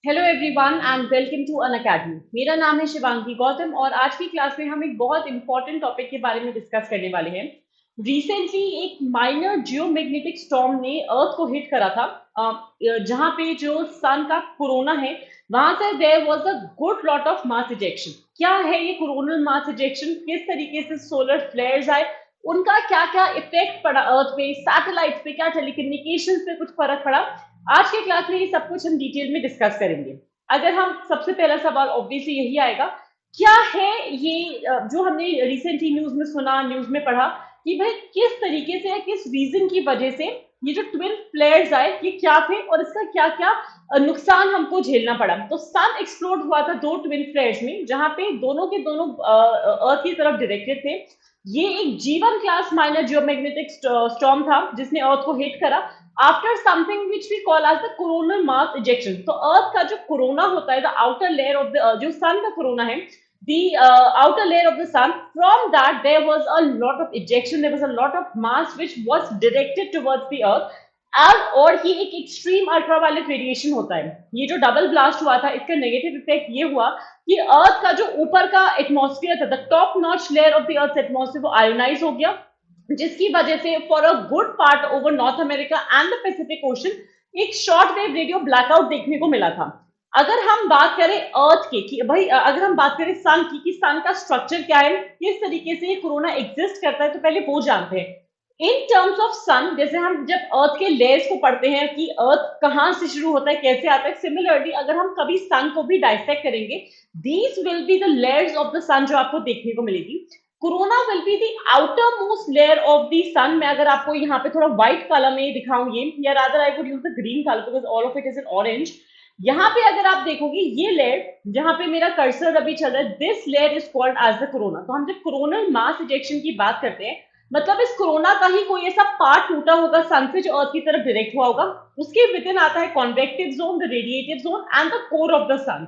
Hello everyone and welcome to Unacademy. मेरा नाम है शिवांगी गौतम और आज की क्लास में हम एक बहुत इंपॉर्टेंट टॉपिक के बारे में डिस्कस करने वाले हैं। रिसेंटली एक माइनर जियोमैग्नेटिक स्टॉर्म ने अर्थ को हिट करा था, जहां पे जो सन का कोरोना है वहां से there was a good lot of mass ejection. क्या है ये कोरोनल मास इजेक्शन, किस तरीके से सोलर फ्लेयर्स आए, उनका क्या क्या इफेक्ट पड़ा अर्थ पे, सैटेलाइट पे, क्या टेलीकम्युनिकेशन पे कुछ फर्क पड़ा। आज के क्लास में ये सब कुछ हम डिटेल में डिस्कस करेंगे। अगर हम सबसे पहला सवाल ऑब्वियसली यही आएगा, क्या है ये जो हमने रिसेंटली न्यूज में सुना, न्यूज में पढ़ा कि भाई किस तरीके से या किस रीजन की वजह से ये जो ट्विन फ्लेयर्स आए ये क्या थे और इसका क्या क्या नुकसान हमको झेलना पड़ा। तो सन एक्सप्लोड हुआ था दो ट्विन फ्लेयर्स में, जहां पे दोनों के दोनों अर्थ की तरफ डायरेक्टेड थे। ये एक जीवन क्लास माइनर जियोमैग्नेटिक स्टॉर्म था जिसने अर्थ को हिट करा after something which we call as the coronal mass ejection. तो अर्थ का जो कोरोना होता है, the outer layer of the जो सन का कोरोना है, the outer layer of the sun, from that there was a lot of ejection, there was a lot of mass which was directed towards the earth। और ये एक extreme ultraviolet radiation होता है। ये जो double blast हुआ था इसका नेगेटिव इफेक्ट ये हुआ कि अर्थ का जो ऊपर का एटमॉस्फेयर था, the top notch layer of the earth atmosphere, वो आयोनाइज हो गया, जिसकी वजह से for a good part over north America and the Pacific ocean एक शॉर्ट वेव रेडियो ब्लैकआउट देखने को मिला था। अगर हम बात करें अर्थ के कि भाई अगर हम बात करें सन की कि सन का स्ट्रक्चर क्या है, किस तरीके से ये कोरोना एग्जिस्ट करता है, तो पहले वो जानते हैं। इन टर्म्स ऑफ सन, जैसे हम जब अर्थ के लेयर्स को पढ़ते हैं कि अर्थ कहाँ से शुरू होता है, कैसे आता है, सिमिलरली अगर हम कभी सन को भी डाइसेक्ट करेंगे, these will be the layers of the sun जो आपको देखने को मिलेगी। Corona will be the outermost layer of the sun. मैं अगर आपको यहाँ पे थोड़ा व्हाइट कलर में दिखाऊं ये, या rather I would use the green colour because all of it is in orange. यहाँ पे अगर आप देखोगे ये लेयर जहां पे मेरा कर्सर अभी चल रहा है, this layer is called as the corona. तो हम जब कोरोनल मास इजेक्शन की बात करते हैं, मतलब इस कोरोना का ही कोई ऐसा पार्ट टूटा होगा सन से जो अर्थ की तरफ डायरेक्ट हुआ होगा। उसके विद इन आता है convective zone, the radiative zone and the core of the sun.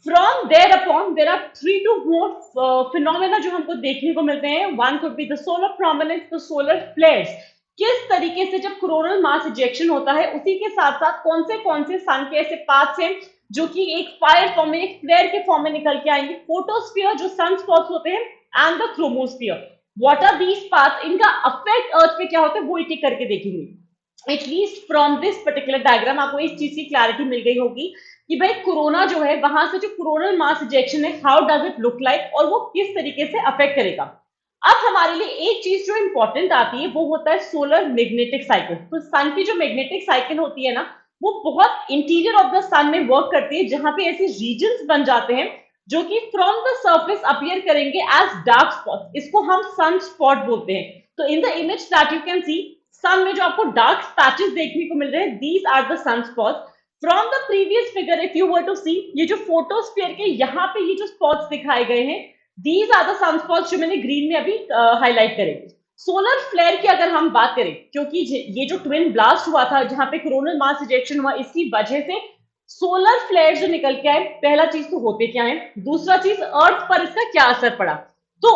From thereupon there are 3 to 4 phenomena जो हमको देखने को मिलते हैं। One could be the solar prominence, the solar flares. किस तरीके से जब कोरोनल मास इजेक्शन होता है उसी के साथ साथ कौन से सन के ऐसे पाथ्स हैं जो कि एक फायर फॉर्म में, एक फ्लेयर के फॉर्म में निकल के आएंगे। फोटोस्फीयर जो सन स्पॉट्स होते हैं and the chromosphere, what are these paths, इनका अफेक्ट अर्थ पे क्या होता है वो एक एक करके देखेंगे। At least from this particular diagram आपको इस चीज की क्लैरिटी मिल गई होगी कि भाई कोरोना जो है वहां से जो कोरोनल मास इजेक्शन है, how does it look like और वो किस तरीके से अफेक्ट करेगा। अब हमारे लिए एक चीज जो इंपॉर्टेंट आती है वो होता है सोलर मैग्नेटिक साइकिल। तो सन की जो मैग्नेटिक साइकिल होती है ना, वो बहुत इंटीरियर ऑफ द सन में वर्क करती है, जहां पे ऐसे रीजन्स बन जाते हैं जो कि फ्रॉम द सरफेस अपीयर करेंगे एज डार्क स्पॉट। इसको हम सन स्पॉट बोलते हैं। तो in the image that you can see, sun में जो आपको डार्क पैचेस देखने को मिल रहे हैं, these are the sunspots. From the previous figure if you were to see, ये जो फोटोस्फीयर के यहाँ पे ये जो स्पॉट्स दिखाए गए हैं, दीज आर द सनस्पॉट्स जो मैंने ग्रीन में अभी हाईलाइट करे। सोलर फ्लेयर की अगर हम बात करें, क्योंकि ये जो ट्विन ब्लास्ट हुआ था जहां पे कोरोनल मास इजेक्शन हुआ, इसकी वजह से सोलर फ्लेयर जो निकल के आए, पहला चीज तो होते क्या है, दूसरा चीज अर्थ पर इसका क्या असर पड़ा। तो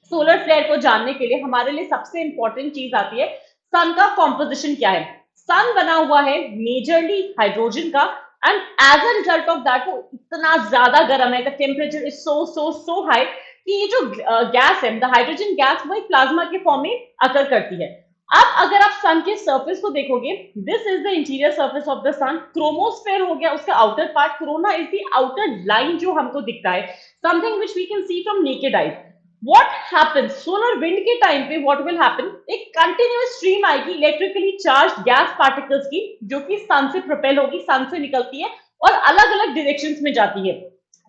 सोलर फ्लेयर को जानने के लिए हमारे लिए सबसे इंपॉर्टेंट चीज आती है सन का कॉम्पोजिशन क्या है। सन बना हुआ है मेजरली हाइड्रोजन का, and as a result of that वो इतना ज्यादा गर्म है, the temperature is so high कि ये जो गैस है, द हाइड्रोजन गैस, वो एक प्लाज्मा के फॉर्म में अकर करती है। अब अगर आप सन के सरफेस को देखोगे, this is the interior surface of the sun. Chromosphere हो गया उसका outer part, corona is the outer line जो हमको दिखता है, something which we can see from naked eyes. What happens solar wind के टाइम पे, व्हाट विल हैपन, एक कंटिन्यूअस स्ट्रीम आएगी इलेक्ट्रिकली चार्ज गैस पार्टिकल्स की, जो कि सन से प्रोपेल होगी, सन से निकलती है और अलग अलग डायरेक्शंस में जाती है।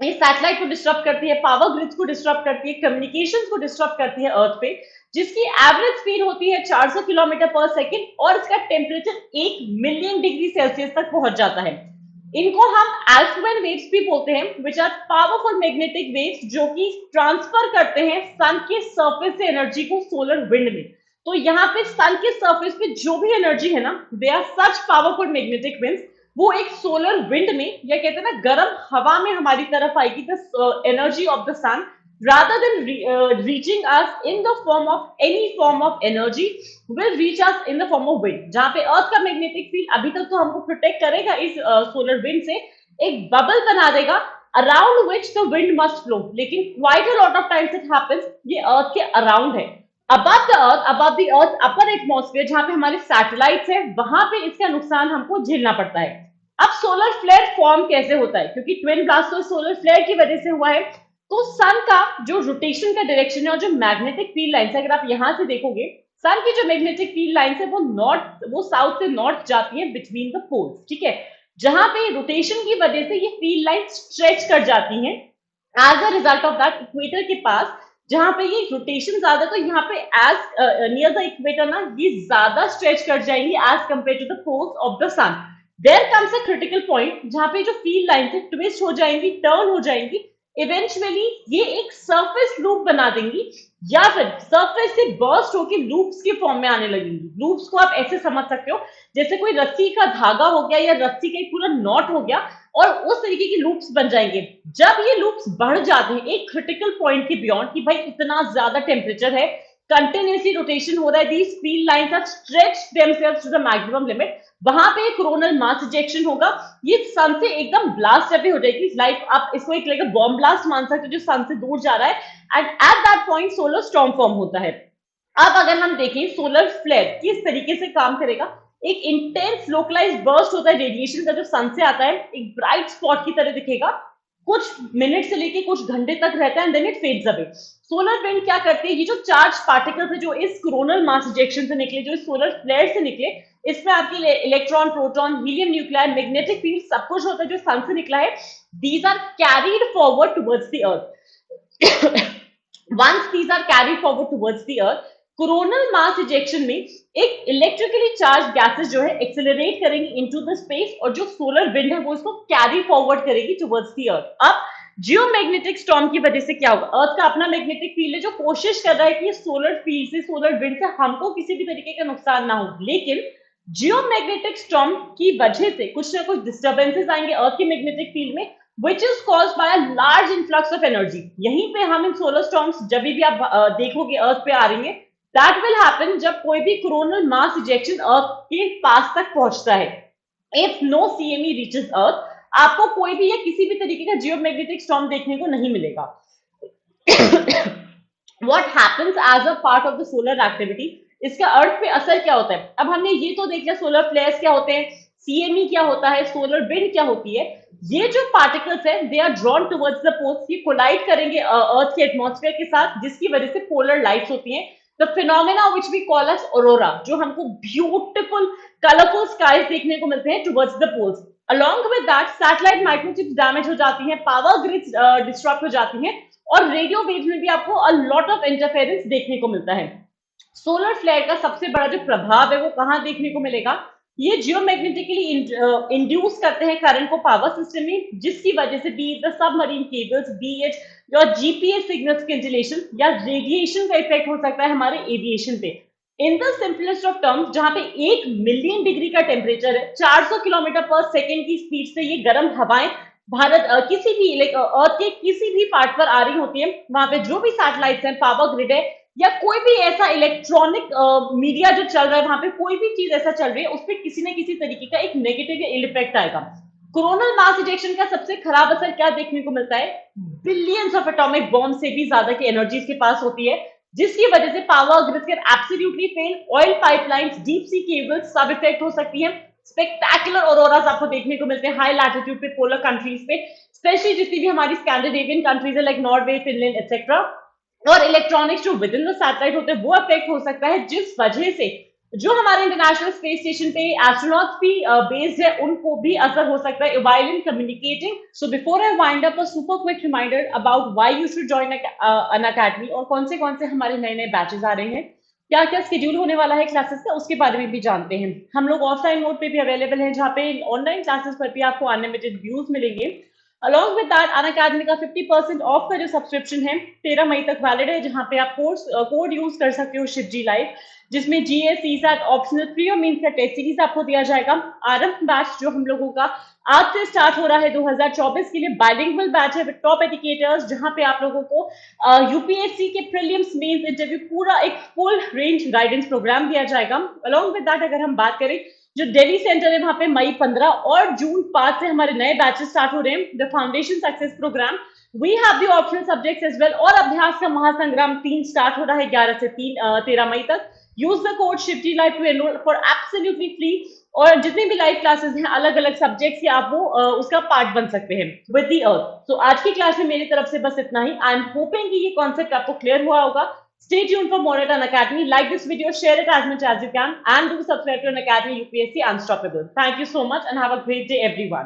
ये सैटेलाइट को डिस्टर्ब करती है, पावर ग्रिड्स को डिस्टर्ब करती है, कम्युनिकेशंस को डिस्टर्ब करती है अर्थ पे, जिसकी एवरेज स्पीड होती है 400 किलोमीटर पर सेकेंड और इसका टेम्परेचर 1 मिलियन डिग्री सेल्सियस तक पहुंच जाता है। इनको हम एल्फवेन वेव्स भी बोलते हैं, which are powerful magnetic waves जो कि ट्रांसफर करते हैं सन के सरफेस से एनर्जी को सोलर विंड में। तो यहाँ पे सन के सरफेस पे जो भी एनर्जी है ना, they are such powerful magnetic winds, वो एक सोलर विंड में, या कहते हैं ना गर्म हवा में हमारी तरफ आएगी, the energy of the sun rather than reaching us in the form of any form of energy, will reach us in the form of wind. जहाँ पे अर्थ का मैग्नेटिक फील्ड अभी तक तो हमको प्रोटेक्ट करेगा इस सोलर विंड से, एक बबल बना देगा around which the wind must flow, लेकिन quite a lot of times it happens ये अर्थ के अराउंड है। Above the earth upper atmosphere जहां पे हमारे सैटेलाइट्स है, वहां पे इसका नुकसान हमको झेलना पड़ता है। अब सोलर फ्लेयर फॉर्म कैसे होता है, क्योंकि ट्विन ब्लास्ट तो सोलर फ्लेयर की वजह से हुआ है। तो सन का जो रोटेशन का डायरेक्शन है और जो मैग्नेटिक फील्ड लाइन है, अगर आप यहां से देखोगे, सन की जो मैग्नेटिक फील्ड लाइन है वो साउथ से नॉर्थ जाती है बिटवीन द पोल्स, ठीक है। जहां पे रोटेशन की वजह से ये फील्ड लाइन स्ट्रेच कर जाती है, as a result of that equator के पास जहां पे ये रोटेशन ज्यादा, तो यहाँ पे एज नियर द इक्वेटर ना ये ज्यादा स्ट्रेच कर जाएंगी as compare to the poles of the sun. There comes a critical point जहां पे जो फील्ड लाइन है ट्विस्ट हो जाएंगी, टर्न हो जाएंगी, इवेंचुअली ये एक सरफेस लूप बना देंगी, या फिर सरफेस से बर्स्ट होकर लूप्स के फॉर्म में आने लगेंगी। लूप्स को आप ऐसे समझ सकते हो जैसे कोई रस्सी का धागा हो गया या रस्सी का एक पूरा नॉट हो गया, और उस तरीके की लूप्स बन जाएंगे। जब ये लूप्स बढ़ जाते हैं एक क्रिटिकल पॉइंट के बियॉन्ड, कि भाई इतना ज्यादा टेम्परेचर है, कंटिन्यूसली रोटेशन हो रहा है, these field lines are stretch themselves to the maximum limit, वहां पे कोरोनल मास इजेक्शन होगा, ये सन से एकदम ब्लास्ट जब भी हो जाएगी, लाइक आप इसको एक लाइक बॉम्ब ब्लास्ट मान सकते हो जो सन से दूर जा रहा है, and at that point solar storm form होता है। अब अगर हम देखें सोलर फ्लेयर किस तरीके से काम करेगा, एक इंटेंस लोकलाइज बर्स्ट होता है रेडिएशन का जो सन से आता है, एक ब्राइट स्पॉट की तरह दिखेगा, कुछ मिनट से लेके कुछ घंटे तक रहता है, and then it fades away. Solar wind क्या करती है, ये जो चार्ज पार्टिकल्स है जो इस कोरोनल मास इजेक्शन से निकले, जो इस सोलर फ्लेयर से निकले, इसमें आपके electron, proton, helium nuclear, magnetic field सब कुछ होता है जो सन से निकला है, these are carried forward towards the earth. once these are carried forward towards the earth, coronal mass ejection में एक इलेक्ट्रिकली चार्ज गैसेस जो है एक्सेलरेट करेंगे इनटू द स्पेस, और जो सोलर विंड है वो इसको कैरी फॉरवर्ड करेगी टुवर्ड्स द अर्थ। अब जियोमैग्नेटिक स्टॉर्म की वजह से क्या होगा, अर्थ का अपना मैग्नेटिक फील्ड है जो कोशिश कर रहा है कि सोलर फील्ड से, सोलर विंड से हमको किसी भी तरीके का नुकसान ना हो, लेकिन जियोमैग्नेटिक स्टॉर्म की वजह से कुछ ना कुछ डिस्टर्बेंसेस आएंगे अर्थ के मैग्नेटिक फील्ड में, which is caused by a large influx of energy। यहीं पे हम इन सोलर स्टॉर्म्स जब भी आप देखोगे अर्थ पे आ रही है, दैट विल हैपन जब कोई भी कोरोनल मास इजेक्शन अर्थ के पास तक पहुंचता है। इफ नो सीएमई रीचेस अर्थ, आपको कोई भी या किसी भी तरीके का जियोमैग्नेटिक स्टॉर्म देखने को नहीं मिलेगा। what happens as a part of the solar activity, इसका अर्थ पे असर क्या होता है। अब हमने ये तो देख लिया सोलर फ्लेयर्स क्या होते हैं, सीएमई क्या होता है, सोलर विंड क्या होती है। ये जो पार्टिकल्स है they are drawn towards the poles, ये कोलाइड करेंगे अर्थ के एटमॉस्फेयर के साथ, जिसकी वजह से पोलर लाइट्स होती हैं, the phenomena which we call as aurora, जो हमको ब्यूटीफुल कलरफुल स्काईज देखने को मिलते हैं towards the poles. Along with that satellite microchips damage हो जाती हैं, पावर ग्रिड्स डिस्ट्रप्ट हो जाती हैं, और रेडियो वेव्स में भी आपको अ लॉट ऑफ इंटरफेरेंस देखने को मिलता है। सोलर फ्लेयर का सबसे बड़ा जो प्रभाव है वो कहां देखने को मिलेगा, ये जियोमैग्नेटिकली इंड्यूस करते हैं करंट को पावर सिस्टम में, जिसकी वजह से be the submarine cables, B it your GPS signal cancellation, या रेडिएशन का इफेक्ट हो सकता है हमारे एविएशन पे। In the simplest of terms, जहां पे 1 मिलियन डिग्री का टेम्परेचर है, 400 किलोमीटर पर सेकेंड की स्पीड से ये गर्म हवाएं भारत किसी भी अर्थ के किसी भी पार्ट पर आ रही होती है, वहां पे जो भी सैटेलाइट्स हैं, पावर ग्रिड है, या कोई भी ऐसा इलेक्ट्रॉनिक मीडिया जो चल रहा है, वहां पे कोई भी चीज ऐसा चल रही है, उस पर किसी न किसी तरीके का एक नेगेटिव या इल इफेक्ट आएगा। कोरोनल मास इजेक्शन का सबसे खराब असर क्या देखने को मिलता है, बिलियंस ऑफ एटॉमिक बॉम्ब से भी ज्यादा की एनर्जी इसके पास होती है, जिसकी वजह से power grid can absolutely fail, oil pipelines, deep sea cables सब इफेक्ट हो सकती है। स्पेक्टेकुलर ऑरोरास आपको देखने को मिलते हैं हाई लैटिट्यूड पे, पोलर कंट्रीज पे, स्पेशली जितनी भी हमारी स्कैंडिनेवियन कंट्रीज है लाइक नॉर्वे, फिनलैंड एक्सेट्रा। और इलेक्ट्रॉनिक्स जो विद इन द सैटेलाइट होते हैं वो अफेक्ट हो सकता है, जिस वजह से जो हमारे इंटरनेशनल स्पेस स्टेशन पे एस्ट्रोनॉट्स भी बेस्ड है उनको भी असर हो सकता है while in communicating. So before I wind up, a super quick reminder about why you should join Unacademy, और कौन से हमारे नए नए बैचेस आ रहे हैं, क्या क्या स्केड्यूल होने वाला है क्लासेस का, उसके बारे में भी जानते हैं। हम लोग ऑफलाइन मोड पे भी अवेलेबल हैं, जहाँ पे ऑनलाइन क्लासेस पर भी आपको अनलिमिटेड व्यूज मिलेंगे, अलॉन्ग विद दैट अनअकैडमी का 50% ऑफ का जो सब्सक्रिप्शन है 13 मई तक वैलिड है, जहां पे आप कोड यूज कर सकते हो शिवजी लाइव, जिसमें जीएस सीसैट ऑप्शनल प्री और मेंस का टेस्ट सीरीज आपको दिया जाएगा। आरंभ बैच जो हम लोगों का आज से स्टार्ट हो रहा है 2024 के लिए बाइलिंगुअल बैच है विद टॉप एजुकेटर्स, जहां पे आप लोगों को यूपीएससी के प्रीलिम्स मेंस इंटरव्यू पूरा एक फुल रेंज गाइडेंस प्रोग्राम दिया जाएगा। अलॉन्ग विद दैट अगर हम बात करें, जो दिल्ली सेंटर है वहां पे मई 15 और जून 5 से हमारे नए बैचेस स्टार्ट हो रहे हैं, the foundation success program, we have the optional subjects as well, और अभ्यास का महासंग्राम 3 स्टार्ट हो रहा है 11 से 13 मई तक। Use the code shifty live to enrol for absolutely free, और जितने भी लाइव क्लासेस हैं अलग अलग सब्जेक्ट्स या आप वो उसका पार्ट बन सकते हैं विद दी अर्थ। सो आज की क्लास में मेरी तरफ से बस इतना ही। आई एम होपिंग कि ये कॉन्सेप्ट आपको क्लियर हुआ होगा। Stay tuned for more at Unacademy. Like this video, share it as much as you can, and do subscribe to Unacademy UPSC Unstoppable. Thank you so much and have a great day, everyone.